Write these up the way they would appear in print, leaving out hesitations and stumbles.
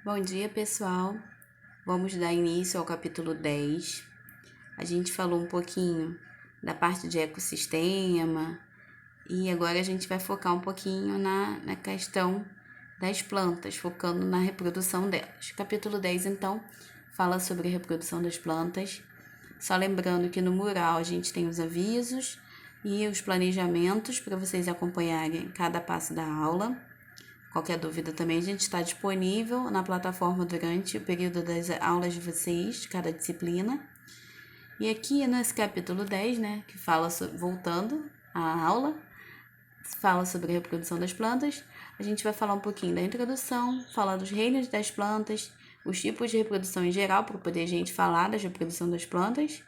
Bom dia, pessoal. Vamos dar início ao capítulo 10. A gente falou um pouquinho da parte de ecossistema e agora a gente vai focar um pouquinho na questão das plantas, focando na reprodução delas. O capítulo 10, então, fala sobre a reprodução das plantas. Só lembrando que no mural a gente tem os avisos e os planejamentos para vocês acompanharem cada passo da aula. Qualquer dúvida também, a gente está disponível na plataforma durante o período das aulas de vocês, de cada disciplina. E aqui nesse capítulo 10, né, que fala, voltando à aula, fala sobre a reprodução das plantas, a gente vai falar um pouquinho da introdução, falar dos reinos das plantas, os tipos de reprodução em geral, para poder a gente falar da reprodução das plantas,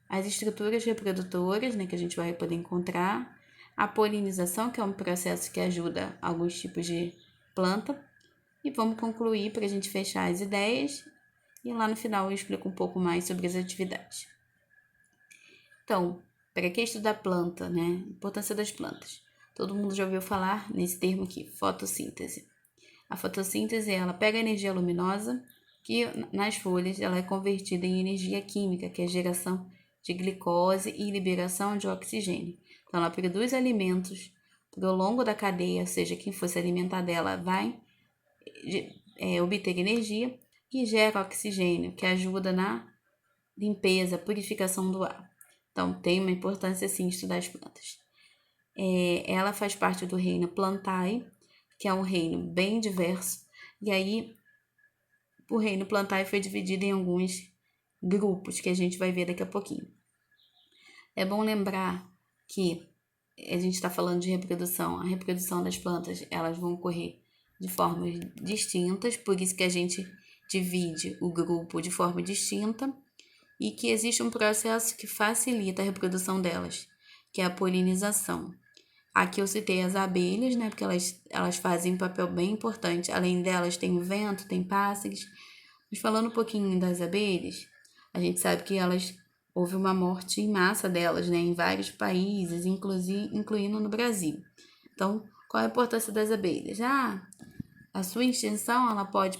as estruturas reprodutoras, né, que a gente vai poder encontrar, a polinização, que é um processo que ajuda alguns tipos de planta, e vamos concluir para a gente fechar as ideias, e lá no final eu explico um pouco mais sobre as atividades. Então, para quem estuda planta, né, importância das plantas. Todo mundo já ouviu falar nesse termo aqui, fotossíntese. A fotossíntese, ela pega a energia luminosa, que nas folhas ela é convertida em energia química, que é a geração de glicose e liberação de oxigênio. Então, ela produz alimentos ao longo da cadeia, ou seja, quem for se alimentar dela vai obter energia e gera oxigênio, que ajuda na limpeza, purificação do ar. Então, tem uma importância, sim, estudar as plantas. Ela faz parte do reino Plantae, que é um reino bem diverso, e aí o reino Plantae foi dividido em alguns grupos, que a gente vai ver daqui a pouquinho. É bom lembrar que a gente está falando de reprodução. A reprodução das plantas, elas vão ocorrer de formas distintas, por isso que a gente divide o grupo de forma distinta e que existe um processo que facilita a reprodução delas, que é a polinização. Aqui eu citei as abelhas, né, porque elas fazem um papel bem importante. Além delas, tem o vento, tem pássaros. Mas falando um pouquinho das abelhas, a gente sabe que houve uma morte em massa delas, né, em vários países, incluindo no Brasil. Então, qual a importância das abelhas? A sua extinção ela pode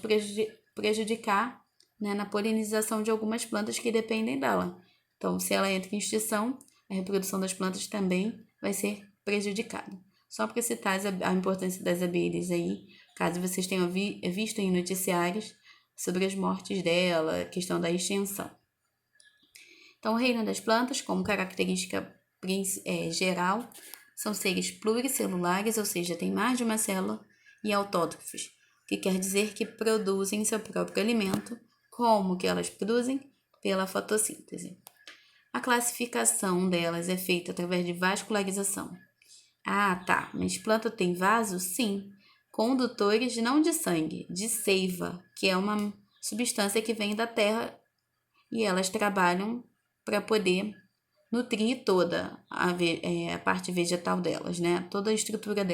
prejudicar, né, na polinização de algumas plantas que dependem dela. Então, se ela entra em extinção, a reprodução das plantas também vai ser prejudicada. Só para citar a importância das abelhas aí, caso vocês tenham visto em noticiários sobre as mortes dela, a questão da extinção. Então, o reino das plantas, como característica geral, são seres pluricelulares, ou seja, tem mais de uma célula, e autótrofos, que quer dizer que produzem seu próprio alimento. Como que elas produzem? Pela fotossíntese. A classificação delas é feita através de vascularização. Tá, mas planta tem vasos? Sim. Condutores não de sangue, de seiva, que é uma substância que vem da terra e elas trabalham para poder nutrir toda a parte vegetal delas, né? Toda a estrutura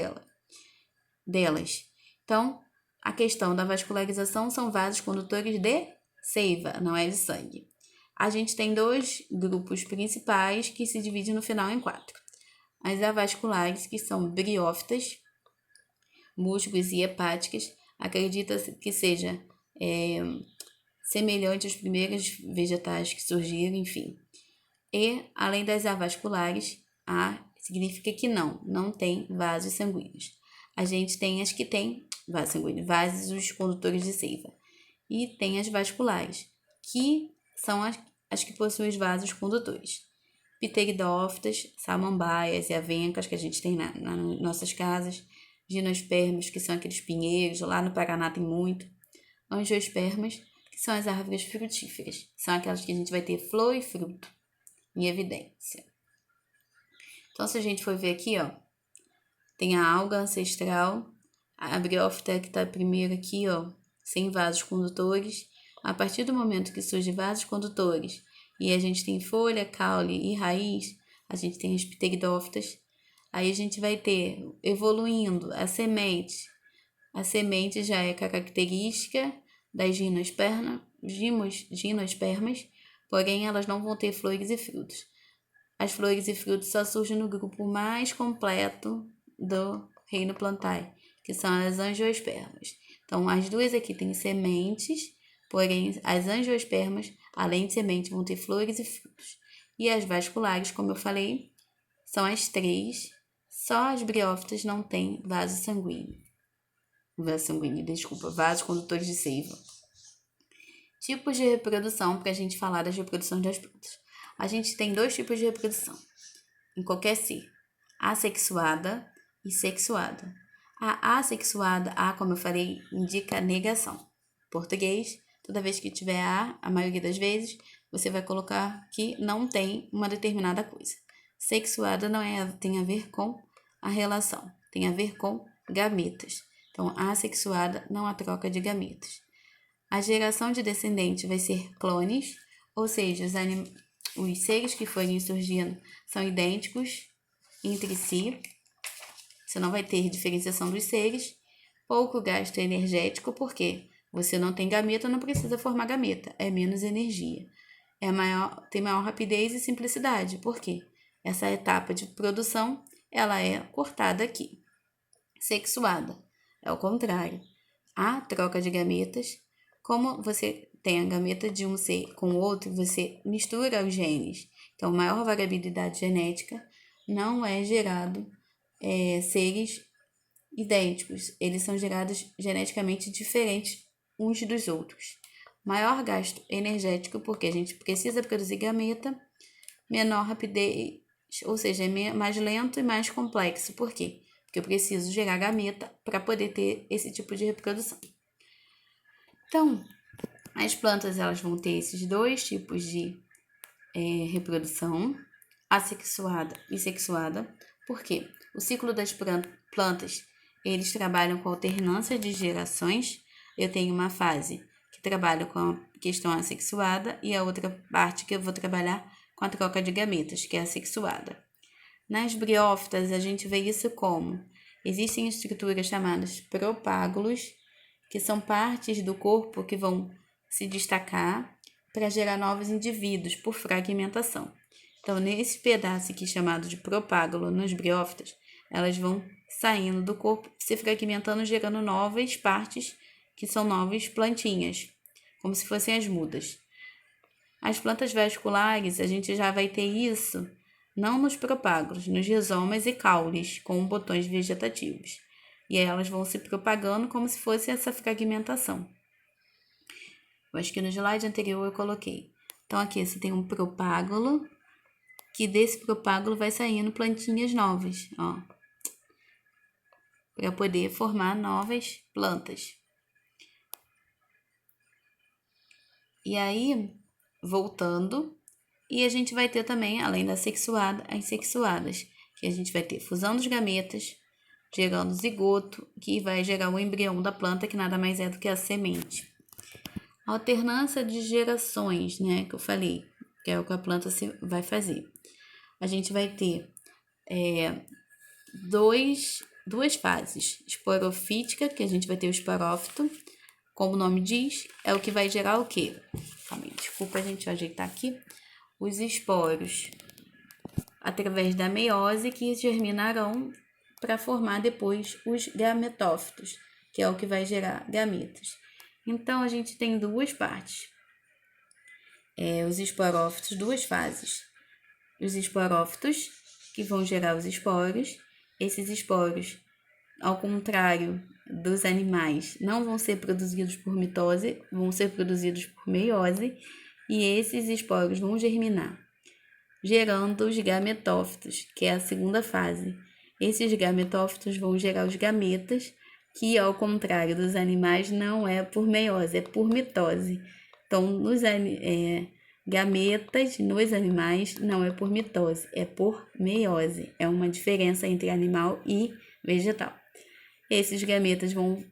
delas. Então, a questão da vascularização são vasos condutores de seiva, não é de sangue. A gente tem dois grupos principais que se dividem no final em 4. As avasculares, que são briófitas, músculos e hepáticas, acredita-se que seja semelhante aos primeiros vegetais que surgiram, enfim. E, além das avasculares, significa que não tem vasos sanguíneos. A gente tem as que têm vasos sanguíneos, vasos condutores de seiva. E tem as vasculares, que são as que possuem os vasos condutores. Pteridófitas, samambaias e avencas que a gente tem nas nossas casas. Gimnospermas, que são aqueles pinheiros, lá no Paraná tem muito. Angiospermas, que são as árvores frutíferas. São aquelas que a gente vai ter flor e fruto em evidência. Então, se a gente for ver aqui, ó, tem a alga ancestral, a briófita que está primeiro aqui, ó, sem vasos condutores. A partir do momento que surgem vasos condutores e a gente tem folha, caule e raiz, a gente tem as pteridófitas. Aí a gente vai ter, evoluindo, a semente. A semente já é característica das gimnospermas, porém elas não vão ter flores e frutos. As flores e frutos só surgem no grupo mais completo do reino Plantae, que são as angiospermas. Então, as duas aqui têm sementes, porém, as angiospermas, além de semente, vão ter flores e frutos. E as vasculares, como eu falei, são as 3, só as briófitas não têm vaso sanguíneo. Vasos condutores de seiva. Tipos de reprodução, para a gente falar da reprodução das plantas. A gente tem 2 tipos de reprodução em qualquer ser: assexuada e sexuada. A assexuada, como eu falei, indica negação. Português, toda vez que tiver a maioria das vezes, você vai colocar que não tem uma determinada coisa. Sexuada não tem a ver com a relação, tem a ver com gametas. Então, assexuada não há troca de gametas. A geração de descendente vai ser clones, ou seja, os seres que forem surgindo são idênticos entre si. Você não vai ter diferenciação dos seres. Pouco gasto energético, porque você não tem gameta, não precisa formar gameta, é menos energia. Tem maior rapidez e simplicidade, porque essa etapa de produção ela é cortada aqui. Sexuada é o contrário. A troca de gametas, como você tem a gameta de um ser com o outro, você mistura os genes. Então, maior variabilidade genética, não é gerado seres idênticos. Eles são gerados geneticamente diferentes uns dos outros. Maior gasto energético, porque a gente precisa produzir gameta. Menor rapidez, ou seja, é mais lento e mais complexo. Por quê? Porque eu preciso gerar gameta para poder ter esse tipo de reprodução. Então, as plantas elas vão ter esses 2 tipos de reprodução, assexuada e sexuada. Por quê? O ciclo das plantas, eles trabalham com alternância de gerações. Eu tenho uma fase que trabalha com a questão assexuada e a outra parte que eu vou trabalhar com a troca de gametas, que é assexuada. Nas briófitas, a gente vê isso como existem estruturas chamadas propágulos, que são partes do corpo que vão se destacar para gerar novos indivíduos por fragmentação. Então, nesse pedaço aqui chamado de propágulo nas briófitas, elas vão saindo do corpo, se fragmentando, gerando novas partes que são novas plantinhas, como se fossem as mudas. As plantas vasculares, a gente já vai ter isso não nos propágulos, nos rizomas e caules, com botões vegetativos. E aí elas vão se propagando como se fosse essa fragmentação. Eu acho que no slide anterior eu coloquei. Então, aqui você tem um propágulo, que desse propágulo vai saindo plantinhas novas, ó, para poder formar novas plantas. E aí, voltando, e a gente vai ter também, além da sexuada, as sexuadas, que a gente vai ter fusão dos gametas, gerando zigoto, que vai gerar o embrião da planta, que nada mais é do que a semente. Alternância de gerações, né, que eu falei, que é o que a planta vai fazer. A gente vai ter duas fases, esporofítica, que a gente vai ter o esporófito, como o nome diz, é o que vai gerar o quê? Calma aí, desculpa, a gente vai ajeitar aqui. Os esporos, através da meiose, que germinarão para formar depois os gametófitos, que é o que vai gerar gametas. Então, a gente tem 2 partes. Os esporófitos, 2 fases. Os esporófitos, que vão gerar os esporos. Esses esporos, ao contrário dos animais, não vão ser produzidos por mitose, vão ser produzidos por meiose. E esses esporos vão germinar, gerando os gametófitos, que é a segunda fase. Esses gametófitos vão gerar os gametas, que ao contrário dos animais não é por meiose, é por mitose. Então, gametas nos animais não é por mitose, é por meiose. É uma diferença entre animal e vegetal. Esses gametas vão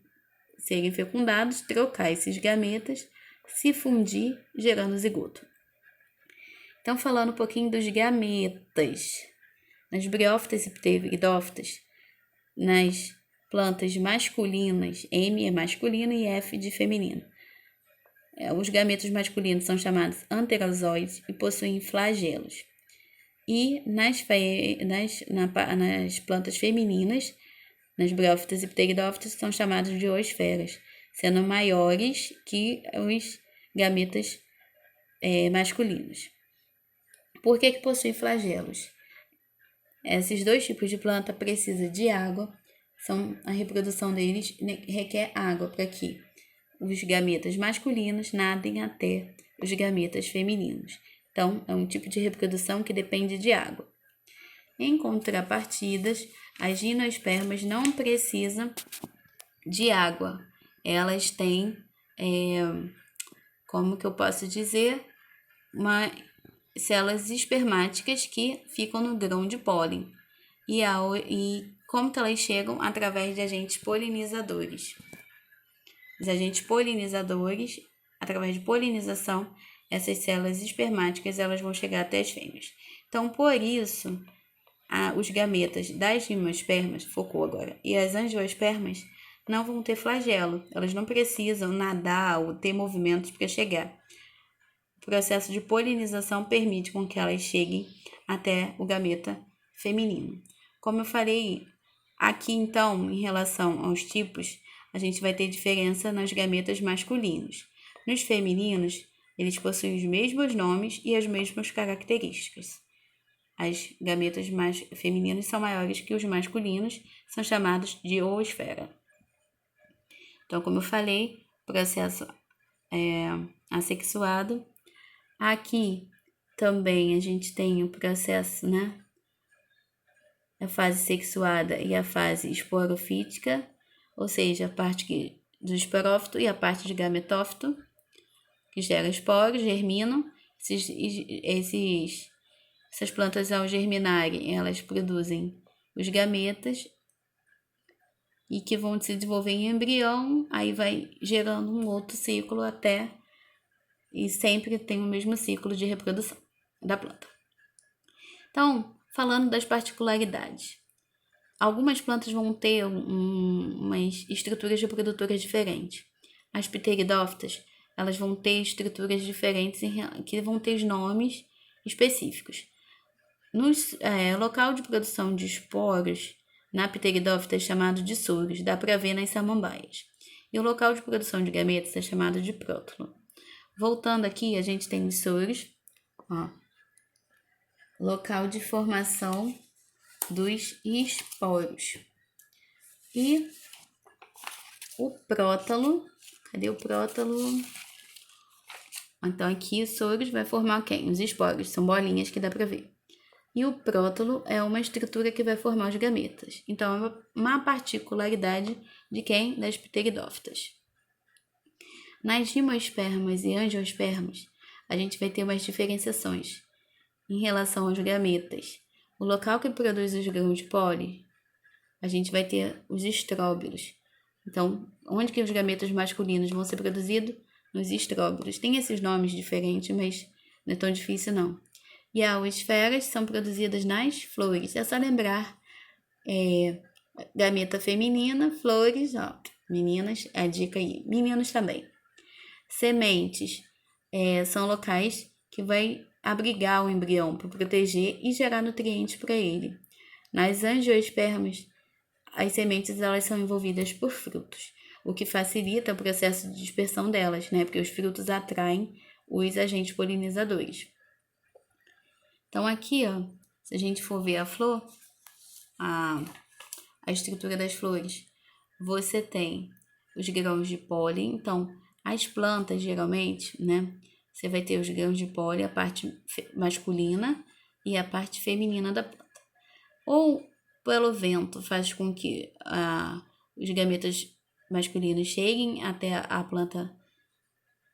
serem fecundados, trocar esses gametas, se fundir, gerando zigoto. Então, falando um pouquinho dos gametas. Nas briófitas e pteridófitas, nas plantas masculinas, M é masculino e F de feminino. Os gametos masculinos são chamados anterozoides e possuem flagelos. E nas plantas femininas, nas briófitas e pteridófitas, são chamadas de oosferas. sendo maiores que os gametas masculinos. Por que possui flagelos? Esses dois tipos de planta precisam de água, a reprodução deles requer água para que os gametas masculinos nadem até os gametas femininos. Então, é um tipo de reprodução que depende de água. Em contrapartidas, as gimnospermas não precisam de água. Elas têm, como que eu posso dizer, células espermáticas que ficam no grão de pólen. E como que elas chegam? Através de agentes polinizadores. Os agentes polinizadores, através de polinização, essas células espermáticas elas vão chegar até as fêmeas. Então, por isso, os gametas das gimnospermas, focou agora, e as angiospermas não vão ter flagelo. Elas não precisam nadar ou ter movimentos para chegar. O processo de polinização permite com que elas cheguem até o gameta feminino. Como eu falei, aqui então, em relação aos tipos, a gente vai ter diferença nos gametas masculinos. Nos femininos, eles possuem os mesmos nomes e as mesmas características. As gametas mais femininos são maiores que os masculinos, são chamados de oosfera. Então, como eu falei, processo assexuado. Aqui também a gente tem o processo, a fase sexuada e a fase esporofítica, ou seja, a parte do esporófito e a parte de gametófito, que gera esporos, germinam. Essas plantas, ao germinarem, elas produzem os gametas e que vão se desenvolver em embrião, aí vai gerando um outro ciclo e sempre tem o mesmo ciclo de reprodução da planta. Então, falando das particularidades, algumas plantas vão ter umas estruturas reprodutoras diferentes. As pteridófitas, elas vão ter estruturas diferentes que vão ter nomes específicos. No local de produção de esporos, na pteridófita é chamado de soros, dá para ver nas samambaias. E o local de produção de gametas é chamado de prótolo. Voltando aqui, a gente tem os soros, local de formação dos esporos. E o prótalo, cadê o prótalo? Então, aqui os soros vai formar quem? Os esporos, são bolinhas que dá para ver. E o prótalo é uma estrutura que vai formar os gametas. Então, é uma particularidade de quem? Das pteridófitas. Nas gimnospermas e angiospermas, a gente vai ter umas diferenciações em relação aos gametas. O local que produz os grãos de pólen, a gente vai ter os estróbilos. Então, onde que os gametas masculinos vão ser produzidos? Nos estróbilos. Tem esses nomes diferentes, mas não é tão difícil não. E as esferas são produzidas nas flores. É só lembrar, gameta feminina, flores, meninas, a dica aí. Meninos também. Sementes são locais que vai abrigar o embrião para proteger e gerar nutrientes para ele. Nas angiospermas, as sementes elas são envolvidas por frutos, o que facilita o processo de dispersão delas, porque os frutos atraem os agentes polinizadores. Então, aqui, se a gente for ver a flor, a estrutura das flores, você tem os grãos de pólen. Então, as plantas, geralmente, você vai ter os grãos de pólen, a parte masculina e a parte feminina da planta. Ou pelo vento faz com que os gametas masculinos cheguem até a planta,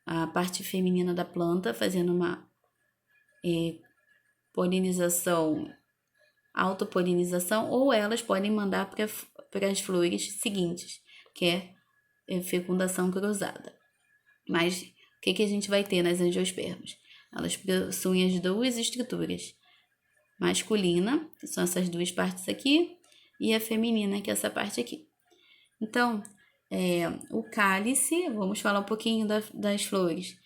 a parte feminina da planta, fazendo uma polinização, autopolinização, ou elas podem mandar para as flores seguintes, que é fecundação cruzada. Mas o que a gente vai ter nas angiospermas? Elas possuem as duas estruturas, masculina, que são essas duas partes aqui, e a feminina, que é essa parte aqui. Então, o cálice, vamos falar um pouquinho das flores.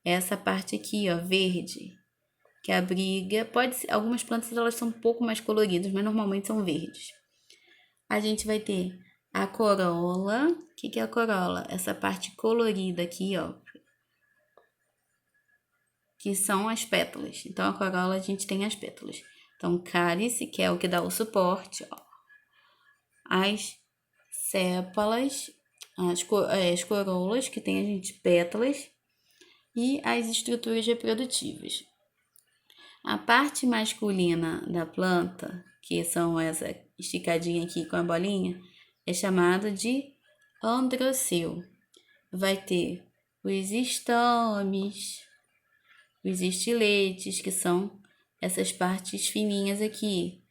Essa parte aqui, verde, que abriga, algumas plantas elas são um pouco mais coloridas, mas normalmente são verdes. A gente vai ter A corola, o que é a corola? Essa parte colorida aqui, ó, que são as pétalas. Então, a corola a gente tem as pétalas. Então, cálice, que é o que dá o suporte, ó. As sépalas, as corolas, que tem a gente pétalas, e as estruturas reprodutivas. A parte masculina da planta, que são essa esticadinha aqui com a bolinha, é chamada de androceu. Vai ter os estames, os estiletes, que são essas partes fininhas aqui,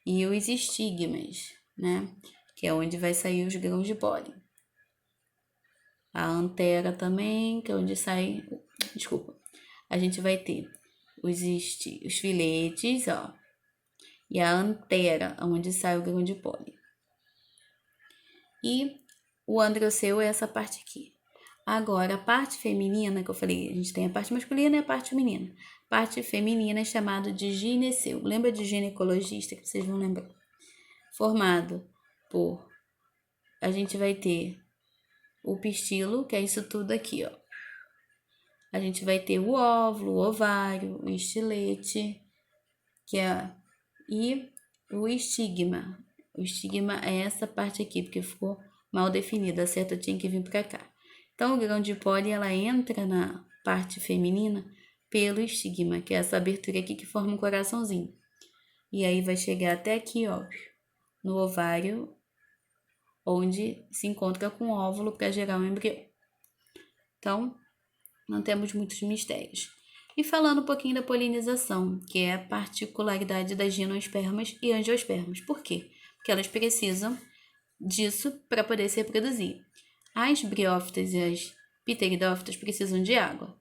e os estigmas, né? Que é onde vai sair os grãos de pólen. A antera também, que é onde sai... Desculpa. A gente vai ter os filetes, ó. E a antera, onde sai o grão de pólen. E o androceu é essa parte aqui. Agora, a parte feminina, que eu falei, a gente tem a parte masculina e a parte feminina. A parte feminina é chamada de gineceu. Lembra de ginecologista, que vocês vão lembrar? Formado por... A gente vai ter o pistilo, que é isso tudo aqui, ó. A gente vai ter o óvulo, o ovário, o estilete, que é... E o estigma. O estigma é essa parte aqui, porque ficou mal definida. A seta tinha que vir para cá. Então, o grão de pólen, ela entra na parte feminina pelo estigma, que é essa abertura aqui que forma um coraçãozinho. E aí vai chegar até aqui, ó, no ovário, onde se encontra com o óvulo para gerar um embrião. Então, não temos muitos mistérios. E falando um pouquinho da polinização, que é a particularidade das gimnospermas e angiospermas. Por quê? Porque elas precisam disso para poder se reproduzir. As briófitas e as pteridófitas precisam de água.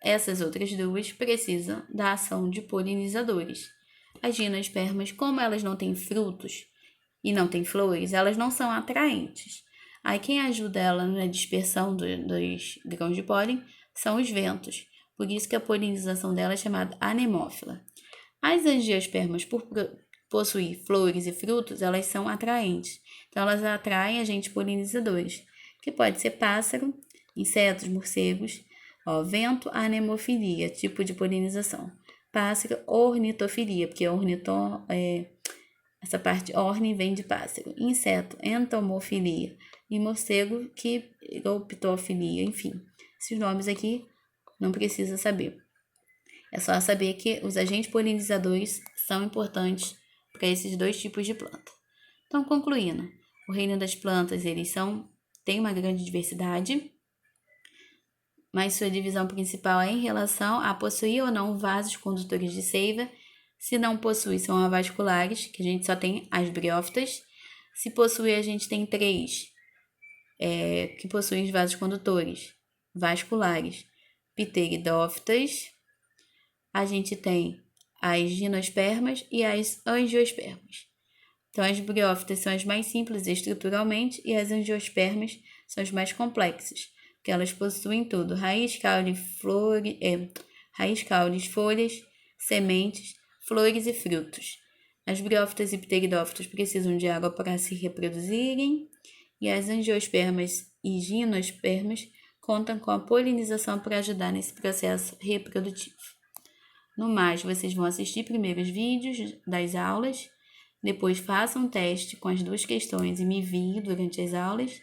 Essas outras duas precisam da ação de polinizadores. As gimnospermas, como elas não têm frutos e não têm flores, elas não são atraentes. Aí quem ajuda ela na dispersão dos grãos de pólen são os ventos. Por isso que a polinização dela é chamada anemófila. As angiospermas, por possuir flores e frutos, elas são atraentes. Então, elas atraem agentes polinizadores, que pode ser pássaro, insetos, morcegos. Ó, vento, anemofilia, tipo de polinização. Pássaro, ornitofilia, porque essa parte orne vem de pássaro. Inseto, entomofilia. E morcego, quiroptofilia, enfim. Esses nomes aqui não precisa saber. É só saber que os agentes polinizadores são importantes para esses dois tipos de planta. Então, concluindo, o reino das plantas, tem uma grande diversidade, mas sua divisão principal é em relação a possuir ou não vasos condutores de seiva. Se não possui, são avasculares, que a gente só tem as briófitas. Se possuir, a gente tem três, que possuem os vasos condutores vasculares, pteridófitas. A gente tem as gimnospermas e as angiospermas. Então, as briófitas são as mais simples estruturalmente e as angiospermas são as mais complexas, porque elas possuem tudo: raiz, caule, folhas, sementes, flores e frutos. As briófitas e pteridófitas precisam de água para se reproduzirem e as angiospermas e gimnospermas contam com a polinização para ajudar nesse processo reprodutivo. No mais, vocês vão assistir primeiro os vídeos das aulas, depois façam um teste com as duas questões e me enviem durante as aulas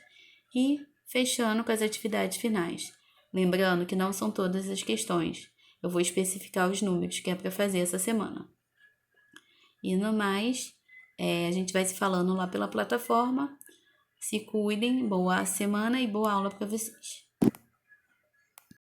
e fechando com as atividades finais. Lembrando que não são todas as questões, eu vou especificar os números que é para fazer essa semana. E no mais, a gente vai se falando lá pela plataforma. Se cuidem, boa semana e boa aula para vocês.